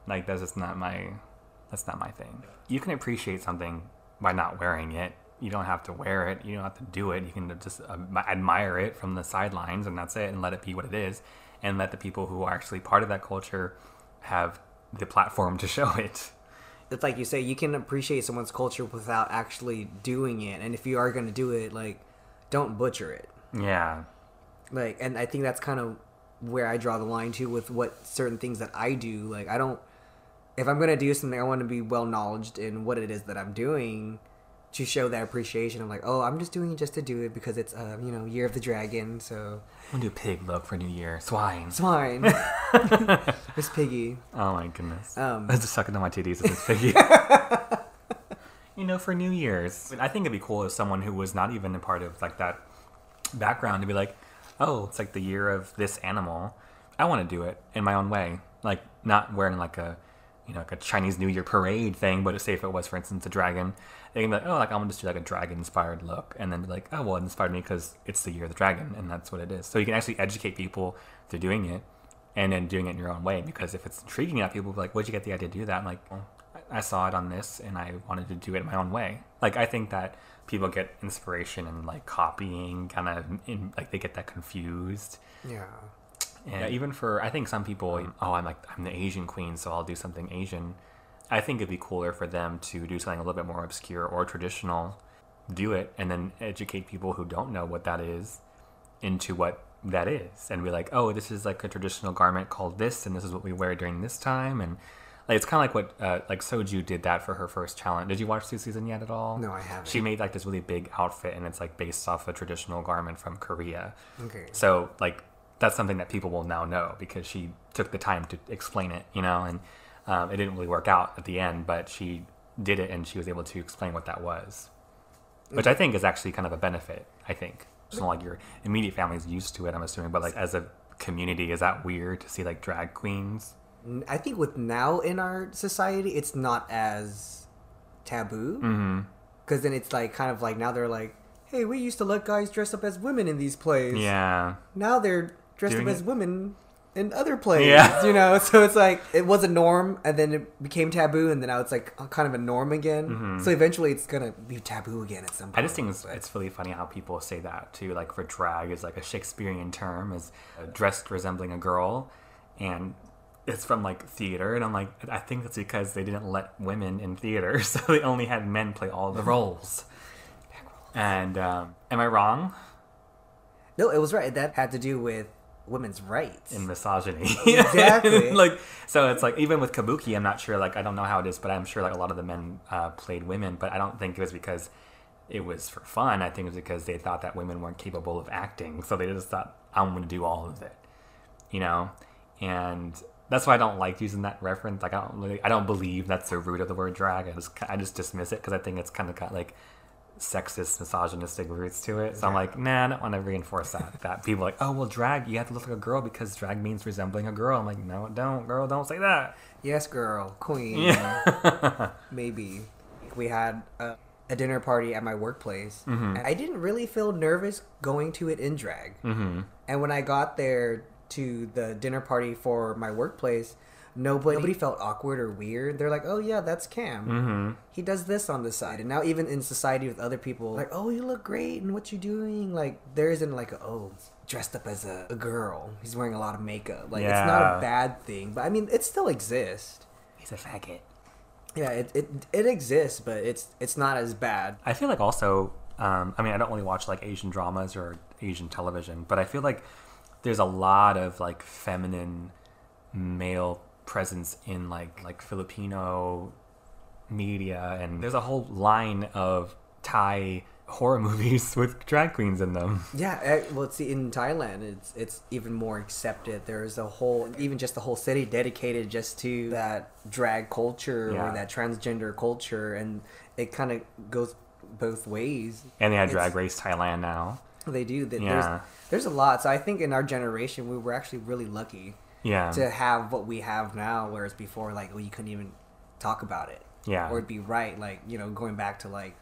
Like, that's just not my thing. You can appreciate something by not wearing it. You don't have to wear it. You don't have to do it. You can just admire it from the sidelines, and that's it, and let it be what it is, and let the people who are actually part of that culture have the platform to show it. It's like you say, you can appreciate someone's culture without actually doing it, and if you are going to do it, like, don't butcher it. Yeah. Like, and I think that's kind of where I draw the line too with what certain things that I do. Like, I don't, if I'm going to do something, I want to be well knowledged in what it is that I'm doing to show that appreciation. I'm like, oh, I'm just doing it just to do it because it's, Year of the Dragon, so. I'm going to do a pig look for New Year. Swine. Miss Piggy. Oh my goodness. I was just sucking on my titties with Miss Piggy. For New Year's. I think it'd be cool if someone who was not even a part of like that background to be like, oh, it's like the year of this animal. I want to do it in my own way. Like, not wearing like a Chinese New Year parade thing, but say if it was, for instance, a dragon, they can be like, oh, like I'm gonna just do like a dragon inspired look, and then be like, oh, well, it inspired me because it's the year of the dragon, and that's what it is. So you can actually educate people through doing it, and then doing it in your own way. Because if it's intriguing enough, people will be like, where'd you get the idea to do that? I'm like, well, I saw it on this, and I wanted to do it in my own way. Like, I think that people get inspiration and like copying, kind of like they get that confused. Yeah. And even for, I think some people, oh, I'm the Asian queen, so I'll do something Asian. I think it'd be cooler for them to do something a little bit more obscure or traditional, do it, and then educate people who don't know what that is into what that is, and be like, oh, this is like a traditional garment called this, and this is what we wear during this time. And like, it's kind of like what like Soju did that for her first challenge. Did you watch the season yet at all? No, I haven't. She made like this really big outfit, and it's like based off a traditional garment from Korea. Okay. So like, that's something that people will now know because she took the time to explain it, and it didn't really work out at the end, but she did it, and she was able to explain what that was, which I think is actually kind of a benefit. I think it's not like your immediate family is used to it, I'm assuming, but like as a community, is that weird to see like drag queens? I think with now in our society, it's not as taboo, because then it's like kind of like now they're like, hey, we used to let guys dress up as women in these plays. Yeah. Now they're dressed up as women in other plays. Yeah. So it's like, it was a norm, and then it became taboo, and then now it's like kind of a norm again. So eventually it's going to be taboo again at some point. I just think it's really funny how people say that too. Like, for drag is like a Shakespearean term, is dressed resembling a girl, and it's from like theater, and I'm like, I think that's because they didn't let women in theater, so they only had men play all the roles. And am I wrong? No, it was right. That had to do with women's rights and misogyny. Exactly. Like, so it's like, even with Kabuki, I'm not sure, like, I don't know how it is, but I'm sure like a lot of the men played women, but I don't think it was because it was for fun. I think it was because they thought that women weren't capable of acting, so they just thought, I'm going to do all of it, and that's why I don't like using that reference. Like, I don't believe that's the root of the word drag. I just dismiss it because I think it's kind of got like sexist, misogynistic roots to it. So I'm like, nah, I don't want to reinforce that people are like, oh, well, drag, you have to look like a girl because drag means resembling a girl. I'm like, no, don't, girl, don't say that. Yes, girl, queen. Yeah. Maybe. We had a dinner party at my workplace, and I didn't really feel nervous going to it in drag. And when I got there to the dinner party for my workplace, nobody felt awkward or weird. They're like, oh yeah, that's Cam. He does this on the side. And now even in society with other people, like, oh, you look great, and what you doing? Like, there isn't like, dressed up as a girl. He's wearing a lot of makeup. Like, it's not a bad thing, but I mean, it still exists. He's a faggot. Yeah, it exists, but it's not as bad. I feel like also, I mean, I don't really watch like Asian dramas or Asian television, but I feel like there's a lot of like feminine male presence in like Filipino media, and there's a whole line of Thai horror movies with drag queens in them. Yeah, well, see, in Thailand, it's even more accepted. There's a whole, even just the whole city dedicated just to that drag culture or that transgender culture, and it kind of goes both ways. And they have Drag Race Thailand now. They do. There's a lot. So I think in our generation, we were actually really lucky. Yeah. To have what we have now, whereas before, like, well, you couldn't even talk about it. Yeah. Or it'd be like, going back to like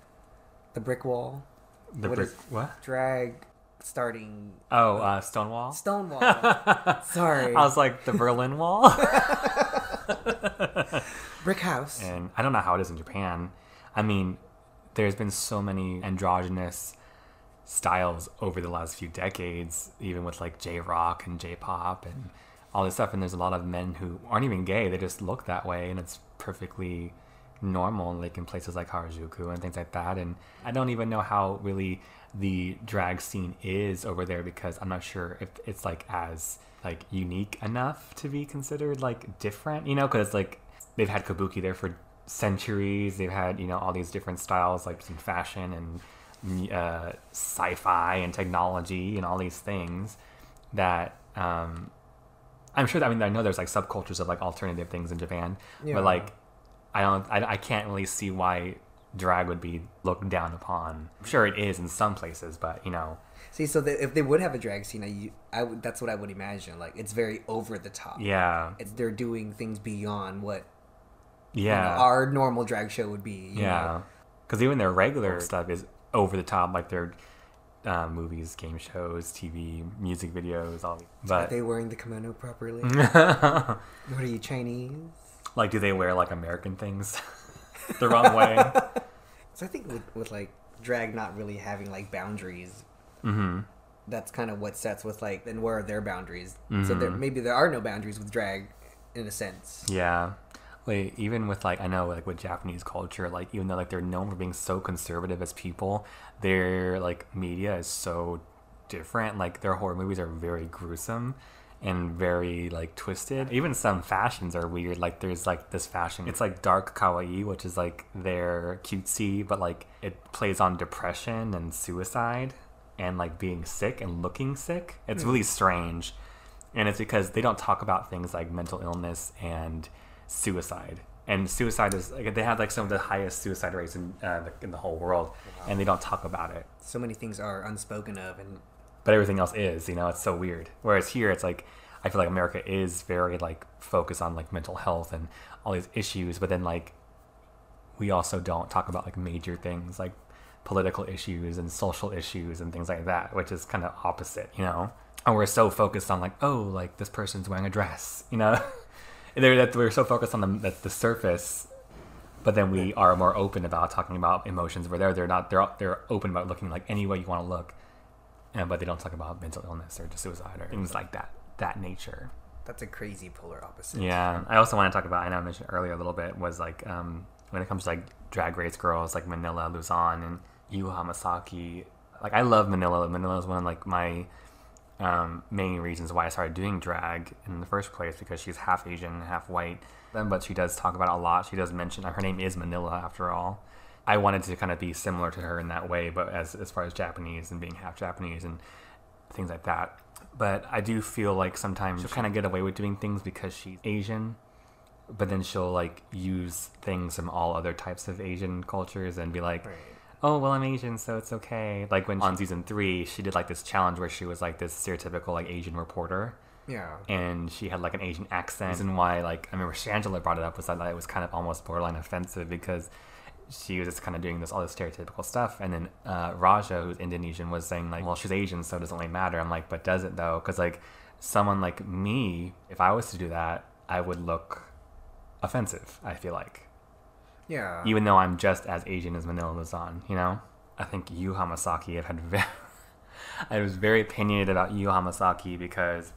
the brick wall. What? Drag starting. Oh, Stonewall? Stonewall. Sorry. I was like, the Berlin Wall? Brick house. And I don't know how it is in Japan. I mean, there's been so many androgynous styles over the last few decades, even with like J-rock and J-pop and all this stuff. And there's a lot of men who aren't even gay. They just look that way, and it's perfectly normal, like in places like Harajuku and things like that. And I don't even know how really the drag scene is over there, because I'm not sure if it's like as like unique enough to be considered like different, because like they've had kabuki there for centuries. They've had all these different styles, like in fashion and sci-fi and technology and all these things that I'm sure that, I know there's like subcultures of like alternative things in Japan, but like I can't really see why drag would be looked down upon. I'm sure it is in some places, but See, so if they would have a drag scene, that's what I would imagine. Like, it's very over the top. Yeah. They're doing things beyond what our normal drag show would be. Yeah. Because even their regular stuff is over the top, like their movies, game shows, TV, music videos, all. But are they wearing the kimono properly? What are you, Chinese? Like, do they wear like American things the wrong way? So I think with like drag not really having like boundaries, that's kind of what sets with like, then where are their boundaries? So maybe there are no boundaries with drag in a sense. Yeah. Like, even with like, I know like with Japanese culture, like even though like they're known for being so conservative as people, their like media is so different. Like their horror movies are very gruesome and very like twisted. Even some fashions are weird. Like there's like this fashion, it's like dark kawaii, which is like their cutesy, but like it plays on depression and suicide and like being sick and looking sick. It's really strange, and it's because they don't talk about things like mental illness and suicide. And suicide is like, they have like some of the highest suicide rates in the whole world, and they don't talk about it. So many things are unspoken of, but everything else is, it's so weird. Whereas here, it's like, I feel like America is very like focused on like mental health and all these issues, but then like we also don't talk about like major things like political issues and social issues and things like that, which is kind of opposite, And we're so focused on like, oh, like this person's wearing a dress, we're so focused on the surface. But then we are more open about talking about emotions. Where they're open about looking like any way you want to look. But they don't talk about mental illness or just suicide or things like that nature. That's a crazy polar opposite. Yeah. I also want to talk about, I know I mentioned earlier a little bit, was like when it comes to like drag race girls like Manila, Luzon, and Yu Hamasaki. Like, I love Manila. Manila is one of like my main reasons why I started doing drag in the first place, because she's half Asian, half white. But she does talk about it a lot. She does mention her name is Manila after all. I wanted to kind of be similar to her in that way, but as far as Japanese and being half Japanese and things like that. But I do feel like sometimes she'll kind of get away with doing things because she's Asian, but then she'll like use things from all other types of Asian cultures and be like, oh, well, I'm Asian, so it's okay. Like when on season 3, she did like this challenge where she was like this stereotypical like Asian reporter. Yeah. And she had like an Asian accent. And why, like, I remember Shangela brought it up, was that it was kind of almost borderline offensive because she was just kind of doing all this stereotypical stuff. And then Raja, who's Indonesian, was saying like, well, she's Asian, so it doesn't really matter. I'm like, but does it though? Because like someone like me, if I was to do that, I would look offensive, I feel like. Yeah. Even though I'm just as Asian as Manila Luzon, I think Yu Hamasaki, I was very opinionated about Yu Hamasaki because,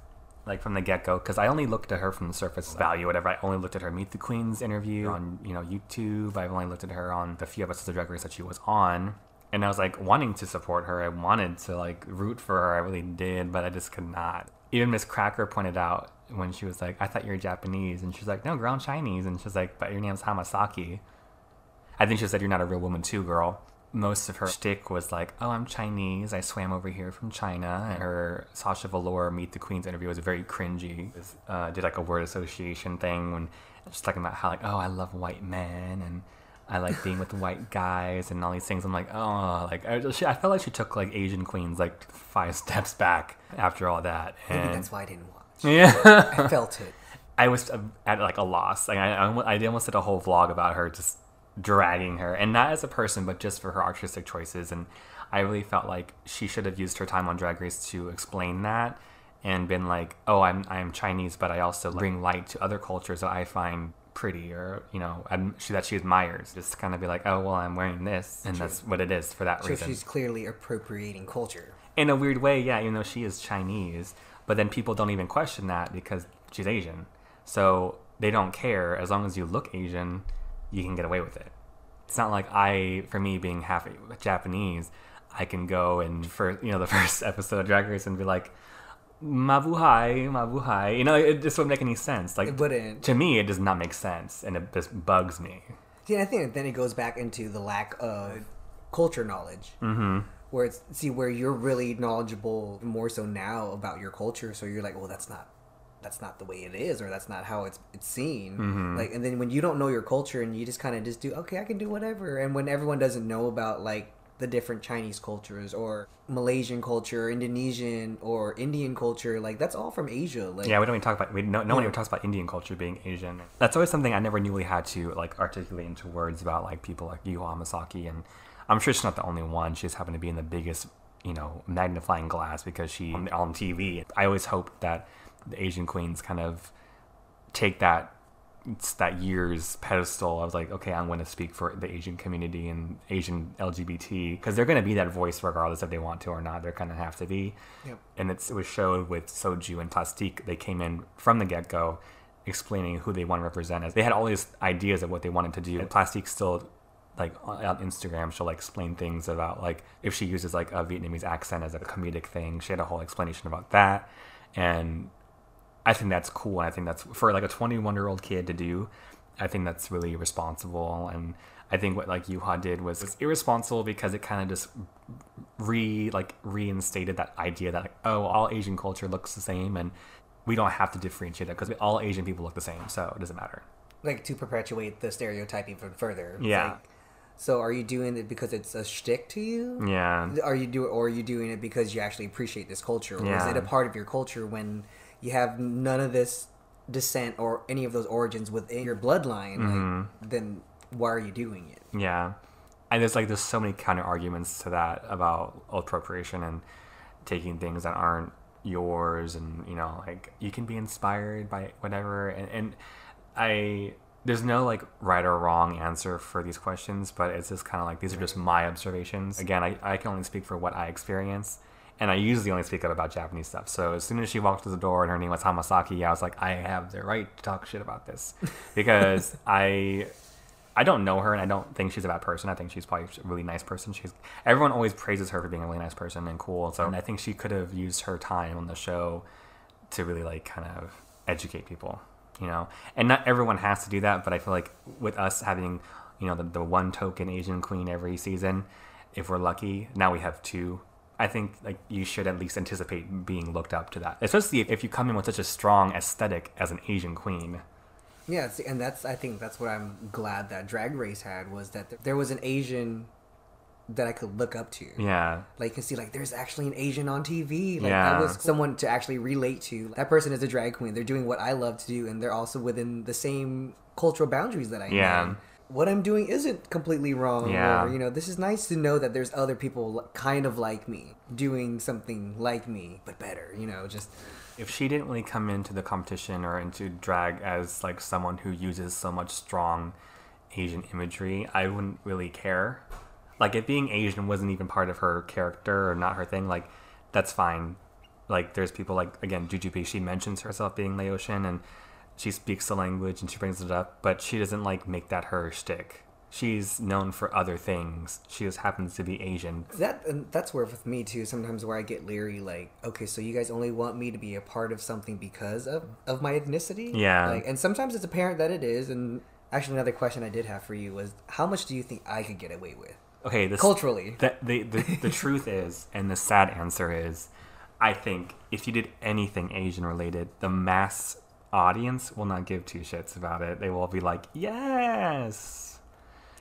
like, from the get-go, because I only looked at her from the surface value, whatever. I only looked at her Meet the Queens interview on, YouTube. I've only looked at her on the few episodes of Drag Race that she was on. And I was, like, wanting to support her. I wanted to, like, root for her. I really did, but I just could not. Even Miss Cracker pointed out when she was like, I thought you were Japanese. And she's like, no, girl, I'm Chinese. And she's like, but your name's Hamasaki. I think she said, you're not a real woman too, girl. most of her shtick was like, oh, I'm Chinese, I swam over here from China. And her Sasha Velour Meet the Queens interview was very cringy. Did like a word association thing when she's talking about how like, oh, I love white men and I like being with white guys and all these things. I'm like, oh, like I felt like she took like Asian queens like 5 steps back after all that. And maybe that's why I didn't watch. Yeah, I felt it. I was at like a loss. Like I almost did a whole vlog about her just dragging her, and not as a person, but just for her artistic choices. And I really felt like she should have used her time on Drag Race to explain that and been like, oh, I'm Chinese, but I also bring light to other cultures that I find pretty, or that she admires. Just kind of be like, oh, well, I'm wearing this, and that's what it is for that reason. So she's clearly appropriating culture in a weird way. Yeah, even though she is Chinese, but then people don't even question that because she's Asian, so they don't care. As long as you look Asian, you can get away with it. It's not like for me being half Japanese, I can go and for the first episode of Drag Race and be like, mabuhay, mabuhay. It just wouldn't make any sense. Like, it wouldn't. To me, it does not make sense, and it just bugs me. Yeah, I think then it goes back into the lack of culture knowledge. Mm-hmm. Where you're really knowledgeable more so now about your culture, so you're like, well, that's not the way it is, or that's not how it's seen. Mm-hmm. Like, and then when you don't know your culture and you just kind of just do, okay, I can do whatever. And when everyone doesn't know about like the different Chinese cultures or Malaysian culture, Indonesian or Indian culture, like that's all from Asia. Like, yeah, we don't even talk about no one even talks about Indian culture being Asian. That's always something I never really had to like articulate into words about, like people like Yuho Hamasaki, and I'm sure she's not the only one. She just happened to be in the biggest magnifying glass because she's on TV. I always hoped that the Asian queens kind of take that year's pedestal. I was like, okay, I'm going to speak for the Asian community and Asian LGBT, because they're going to be that voice regardless if they want to or not. They're going to have to be. Yep. And it was showed with Soju and Plastique. They came in from the get-go explaining who they want to represent. As they had all these ideas of what they wanted to do. And Plastique still, like on Instagram, she'll like explain things about like if she uses like a Vietnamese accent as a comedic thing. She had a whole explanation about that. And I think that's cool. I think that's, for like a 21-year-old kid to do, I think that's really responsible. And I think what like Yuha did was irresponsible because it kind of just reinstated that idea that like, oh, all Asian culture looks the same and we don't have to differentiate that because all Asian people look the same, so it doesn't matter. Like to perpetuate the stereotype even further. Yeah. Like, so are you doing it because it's a shtick to you? Yeah. Are you doing it because you actually appreciate this culture? Or is it a part of your culture when you have none of this descent or any of those origins within your bloodline? Mm-hmm. Like, then why are you doing it? Yeah. And there's so many counter arguments to that about appropriation and taking things that aren't yours, and like you can be inspired by whatever, and there's no like right or wrong answer for these questions, but it's just kind of like these are just my observations. Again, I can only speak for what I experience, and I usually only speak up about Japanese stuff. So as soon as she walked through the door and her name was Hamasaki, I was like, I have the right to talk shit about this because I don't know her, and I don't think she's a bad person. I think she's probably a really nice person. Everyone always praises her for being a really nice person and cool. So I think she could have used her time on the show to really like kind of educate people, And not everyone has to do that, but I feel like with us having, the one token Asian queen every season, if we're lucky, now we have 2. I think like you should at least anticipate being looked up to that, especially if you come in with such a strong aesthetic as an Asian queen. Yeah, and I think that's what I'm glad that Drag Race had, was that there was an Asian that I could look up to. Yeah. Like, you can see, like, there's actually an Asian on TV. Like, that was someone to actually relate to. That person is a drag queen. They're doing what I love to do, and they're also within the same cultural boundaries that I am. What I'm doing isn't completely wrong. Yeah. Or, this is nice to know that there's other people kind of like me, doing something like me, but better, just... If she didn't really come into the competition or into drag as like someone who uses so much strong Asian imagery, I wouldn't really care. Like if being Asian wasn't even part of her character or not her thing, like that's fine. Like there's people like, again, Jujubee, she mentions herself being Laotian and she speaks the language and she brings it up, but she doesn't like make that her shtick. She's known for other things. She just happens to be Asian. That's where with me too, sometimes where I get leery, like, okay, so you guys only want me to be a part of something because of my ethnicity? Yeah. Like, and sometimes it's apparent that it is. And actually another question I did have for you was, how much do you think I could get away with? Okay, culturally. The truth is, and the sad answer is, I think if you did anything Asian related, the mass audience will not give two shits about it. They will be like, yes,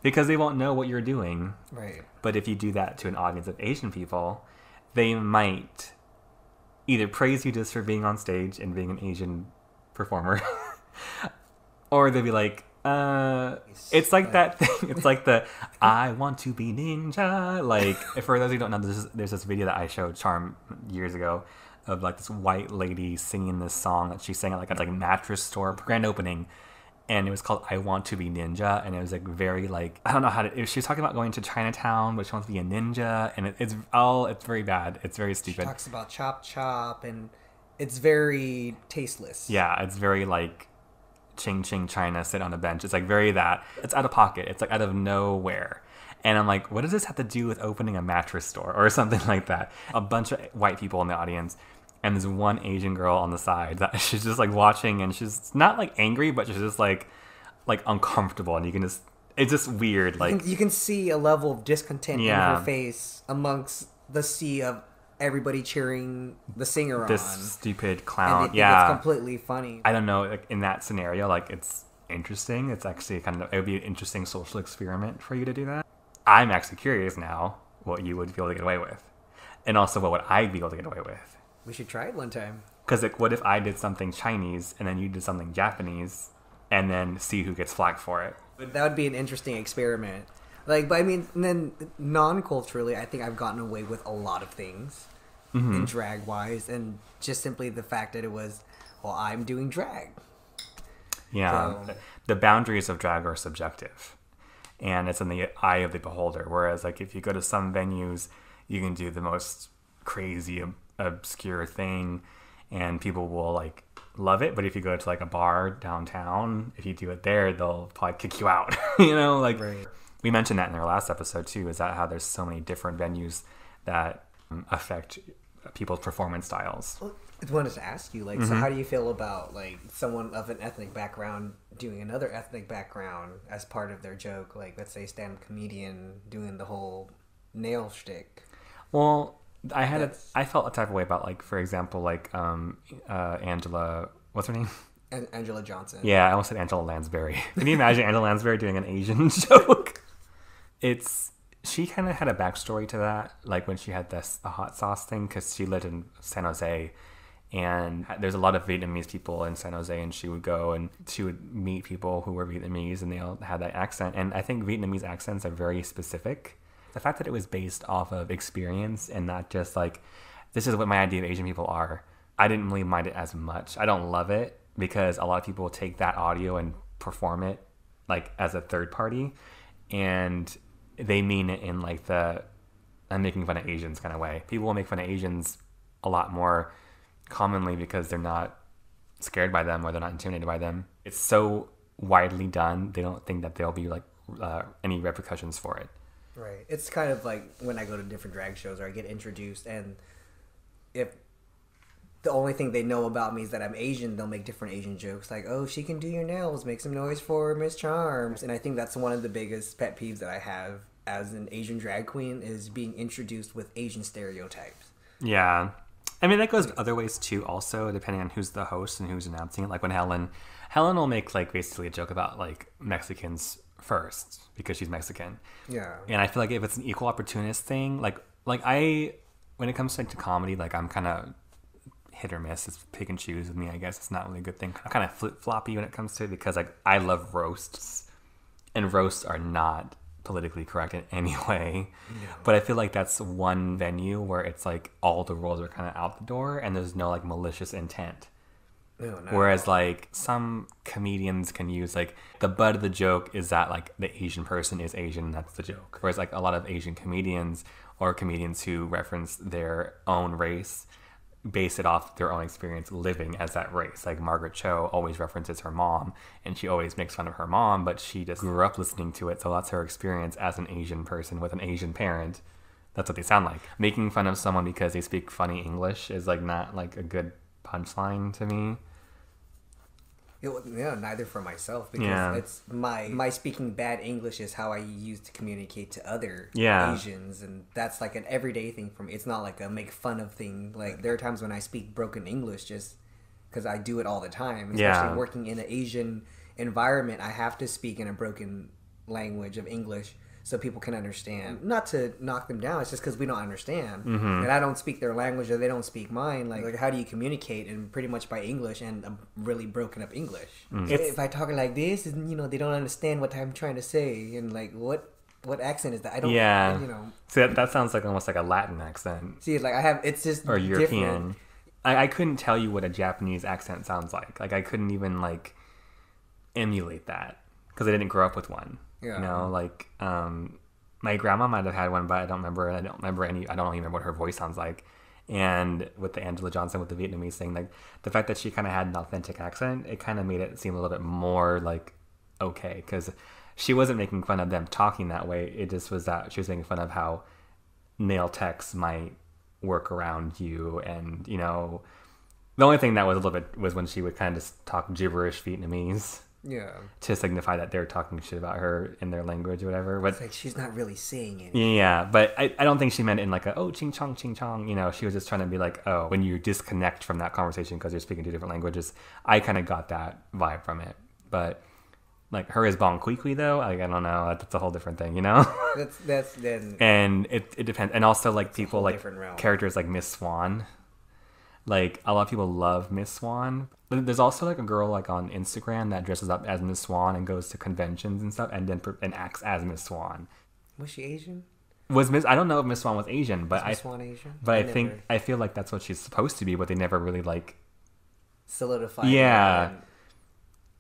because they won't know what you're doing. Right. But if you do that to an audience of Asian people, they might either praise you just for being on stage and being an Asian performer, or they'll be like, it's like that thing. It's like the I want to be ninja. Like, for those who don't know, there's this video that I showed Charm years ago of like this white lady singing this song that she sang at like a mattress store grand opening, and it was called I Want to Be Ninja, and it was like very like, I don't know how to. She was talking about going to Chinatown, but she wants to be a ninja, and it's very bad. It's very stupid. She talks about chop chop, and it's very tasteless. Yeah, it's very like Ching Ching China, sit on a bench. It's like very that. It's out of pocket. It's like out of nowhere. And I'm like, what does this have to do with opening a mattress store or something like that? A bunch of white people in the audience, and there's one Asian girl on the side that she's just like watching, and she's not like angry, but she's just like uncomfortable, and you can just, it's just weird. Like you can see a level of discontent in her face amongst the sea of everybody cheering the singer this on. Stupid clown. And it's completely funny. I don't know, like in that scenario, like it's interesting. It's actually it would be an interesting social experiment for you to do that. I'm actually curious now what you would be able to get away with, and also what would I be able to get away with. We should try it one time. Because like, what if I did something Chinese and then you did something Japanese, and then see who gets flack for it? That would be an interesting experiment. Like, but I mean, then non-culturally, I think I've gotten away with a lot of things in drag-wise, and just simply the fact that it was, well, I'm doing drag. Yeah, so, the boundaries of drag are subjective, and it's in the eye of the beholder. Whereas, like, if you go to some venues, you can do the most crazy, obscure thing, and people will like love it. But if you go to like a bar downtown, if you do it there, they'll probably kick you out. You know, like right. We mentioned that in our last episode too. Is that how there's so many different venues that affect people's performance styles? Well, I wanted to ask you, like, so how do you feel about like someone of an ethnic background doing another ethnic background as part of their joke? Like, let's say stand-up comedian doing the whole nail shtick. Well, I felt a type of way about, like, for example, like Angela, what's her name? Angela Johnson. Yeah, I almost said Angela Lansbury. Can you imagine Angela Lansbury doing an Asian joke? She kind of had a backstory to that, like when she had the hot sauce thing, because she lived in San Jose, and there's a lot of Vietnamese people in San Jose, and she would go and she would meet people who were Vietnamese, and they all had that accent. And I think Vietnamese accents are very specific. The fact that it was based off of experience and not just like, this is what my idea of Asian people are, I didn't really mind it as much. I don't love it because a lot of people take that audio and perform it like as a third party, and they mean it in like the I'm making fun of Asians kind of way. People will make fun of Asians a lot more commonly because they're not scared by them or they're not intimidated by them. It's so widely done, they don't think that there'll be like any repercussions for it. Right. It's kind of like when I go to different drag shows or I get introduced, and if the only thing they know about me is that I'm Asian, they'll make different Asian jokes like, oh, she can do your nails, make some noise for Miz Charm. And I think that's one of the biggest pet peeves that I have as an Asian drag queen, is being introduced with Asian stereotypes. Yeah. I mean, that goes other ways too also, depending on who's the host and who's announcing it. Like when Helen will make like basically a joke about like Mexicans first because she's Mexican. Yeah. And I feel like if it's an equal opportunist thing, like I, when it comes to comedy, like I'm kind of hit or miss. It's pick and choose with me, I guess. It's not really a good thing. I'm kind of flip-floppy when it comes to it because like I love roasts, and roasts are not politically correct in any way. No. But I feel like that's one venue where it's like all the rules are kind of out the door and there's no like malicious intent. No. Whereas like some comedians can use like the butt of the joke is that like the Asian person is Asian, and that's the joke. Whereas like a lot of Asian comedians or comedians who reference their own race base it off their own experience living as that race. Like Margaret Cho always references her mom, and she always makes fun of her mom, but she just grew up listening to it, so that's her experience as an Asian person with an Asian parent. That's what they sound like. Making fun of someone because they speak funny English is like not like a good punchline to me. Neither for myself, because it's my speaking bad English is how I use to communicate to other Asians, and that's like an everyday thing for me. It's not like a make fun of thing. Like there are times when I speak broken English just because I do it all the time, especially working in an Asian environment. I have to speak in a broken language of English so people can understand. Not to knock them down, it's just because we don't understand. And I don't speak their language or they don't speak mine. Like how do you communicate? And pretty much by English and a really broken up English. If I talk like this, and they don't understand what I'm trying to say. And like, what accent is that? I don't, See, that sounds like almost like a Latin accent. See, like it's just or European. I couldn't tell you what a Japanese accent sounds like. Like I couldn't even like emulate that because I didn't grow up with one. Like my grandma might have had one, but I don't remember any. I don't even remember what her voice sounds like. And with the Angela Johnson with the Vietnamese thing, like the fact that she kind of had an authentic accent, it kind of made it seem a little bit more like okay, because she wasn't making fun of them talking that way. It just was that she was making fun of how male texts might work around you, and the only thing that was a little bit was when she would kind of just talk gibberish Vietnamese. To signify that they're talking shit about her in their language or whatever. But it's like she's not really saying anything. Yeah, but I don't think she meant it in like a, ching chong, ching chong. She was just trying to be like, oh, when you disconnect from that conversation because you're speaking two different languages. I kind of got that vibe from it. But like her is bon kui kui though. Like, I don't know. That's a whole different thing, That's then. And it depends. And also like people like characters like Miss Swan. Like a lot of people love Miss Swan. There's also like a girl like on Instagram that dresses up as Miss Swan and goes to conventions and stuff and acts as Miss Swan. Was she Asian? I don't know if Miss Swan was Asian, but Miss Swan Asian? But I feel like that's what she's supposed to be, but they never really like solidified. Yeah.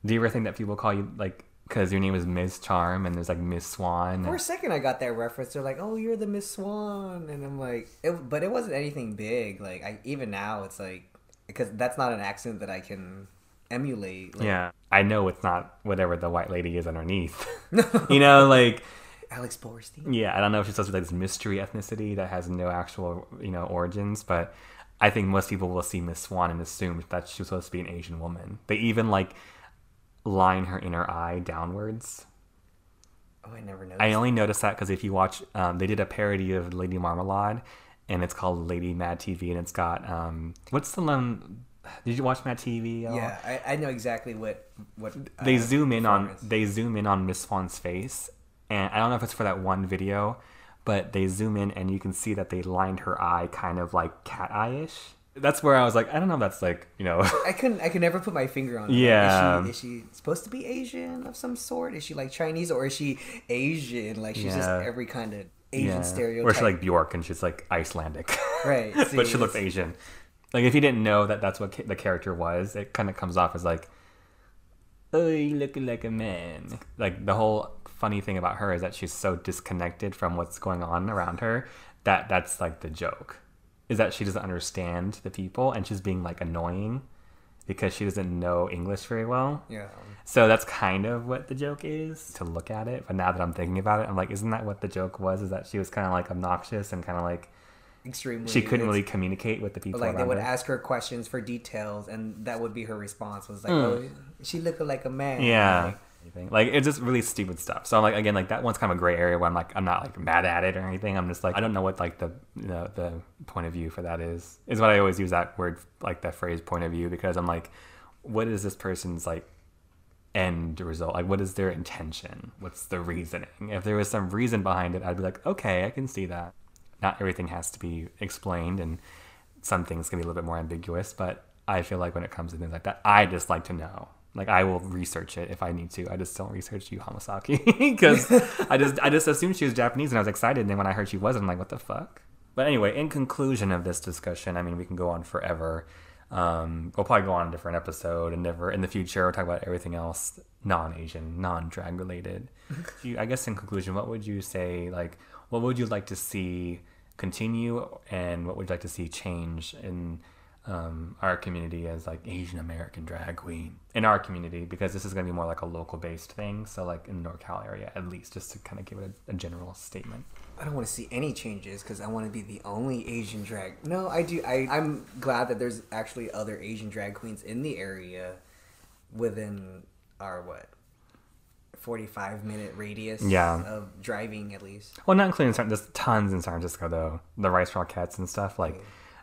Do you ever think that people call you like because your name is Miz Charm and there's like Miss Swan? For a second, I got that reference. They're like, "Oh, you're the Miss Swan," and I'm like, but it wasn't anything big. Like even now, it's like. Because that's not an accent that I can emulate. Like, yeah. I know it's not whatever the white lady is underneath. Like... Alex Borstein? Yeah, I don't know if she's supposed to be like this mystery ethnicity that has no actual, origins, but I think most people will see Miss Swan and assume that she's supposed to be an Asian woman. They even, like, line her inner eye downwards. Oh, I never noticed. I only noticed that because if you watch... they did a parody of Lady Marmalade... And it's called Lady Mad TV, and it's got what's the one? Did you watch Mad TV? Yeah, I know exactly what they zoom in on. They zoom in on Miss Swan's face, and I don't know if it's for that one video, but they zoom in and you can see that they lined her eye kind of like cat eye-ish. That's where I was like, I don't know if that's like I could never put my finger on it. Yeah. Is she supposed to be Asian of some sort? Is she like Chinese or is she Asian? Like she's just every kind of Asian stereotype. Or she's like Bjork and she's like Icelandic. Right. See, but she looks Asian. Like if you didn't know that that's what the character was, it kind of comes off as like, oh, you look like a man. Like the whole funny thing about her is that she's so disconnected from what's going on around her that's like the joke. Is that she doesn't understand the people and she's being like annoying because she doesn't know English very well. Yeah. So that's kind of what the joke is to look at it. But now that I'm thinking about it, I'm like, isn't that what the joke was? Is that she was kind of like obnoxious and kind of like extremely. She couldn't really communicate with the people. But like they would her. Ask her questions for details, and that would be her response. Was like, "Oh, she looked like a man." Yeah. Like it's just really stupid stuff. So I'm like, again, like that one's kind of a gray area where I'm not like mad at it or anything. I'm just like, I don't know what like the point of view for that is what I always use that word, like that phrase point of view, because I'm like, what is this person's like end result? Like what is their intention? What's the reasoning? If there was some reason behind it, I'd be like, okay, I can see that. Not everything has to be explained and some things can be a little bit more ambiguous, but I feel like when it comes to things like that, I just like to know. Like I will research it if I need to. I just don't research Yu Hamasaki because I just assumed she was Japanese and I was excited. And then when I heard she wasn't, I'm like, what the fuck? But anyway, in conclusion of this discussion, I mean, we can go on forever. We'll probably go on a different episode and never in the future we'll talk about everything else non-Asian, non-drag related. I guess in conclusion, what would you say? Like, what would you like to see continue, and what would you like to see change in our community as like Asian American drag queen in our community, because this is going to be more like a local based thing, so like in the NorCal area at least, just to kind of give it a general statement. I don't want to see any changes because I want to be the only Asian drag. No, I do. I'm glad that there's actually other Asian drag queens in the area within our 45-minute radius of driving, at least. Well, not including there's tons in San Francisco though. The Rice Rockettes and stuff, like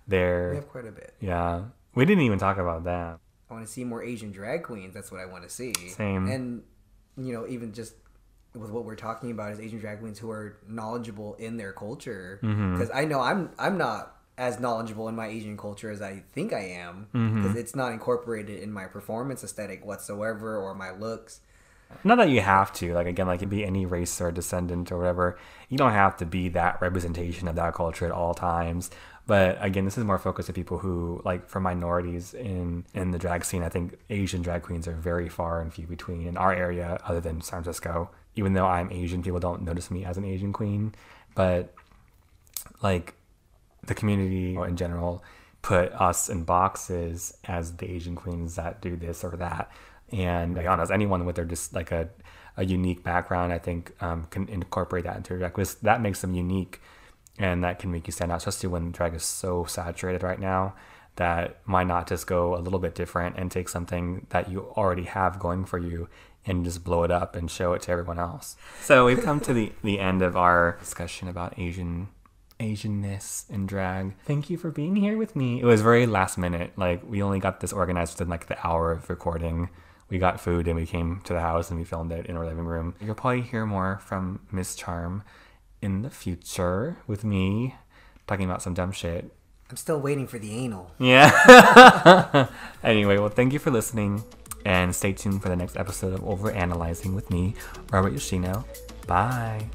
we have quite a bit. Yeah, we didn't even talk about that. I want to see more Asian drag queens. That's what I want to see. Same. And even just with what we're talking about is Asian drag queens who are knowledgeable in their culture. Because I know I'm not as knowledgeable in my Asian culture as I think I am, because it's not incorporated in my performance aesthetic whatsoever or my looks. Not that you have to, like, again, like, be any race or descendant or whatever. You don't have to be that representation of that culture at all times. But again, this is more focused on people who, like, for minorities in the drag scene. I think Asian drag queens are very far and few between in our area, other than San Francisco. Even though I'm Asian, people don't notice me as an Asian queen. But, like, the community in general put us in boxes as the Asian queens that do this or that. And to be honest, anyone with their just like a unique background, I think, can incorporate that into drag, because that makes them unique, and that can make you stand out, especially when drag is so saturated right now. That why not just go a little bit different and take something that you already have going for you and just blow it up and show it to everyone else. So we've come to the end of our discussion about Asianness in drag. Thank you for being here with me. It was very last minute. Like, we only got this organized within like the hour of recording. We got food and we came to the house and we filmed it in our living room. You'll probably hear more from Miz Charm in the future with me talking about some dumb shit. I'm still waiting for the anal. Yeah. Anyway, well, thank you for listening, and stay tuned for the next episode of Overanalyzing with me, Robert Yoshino. Bye.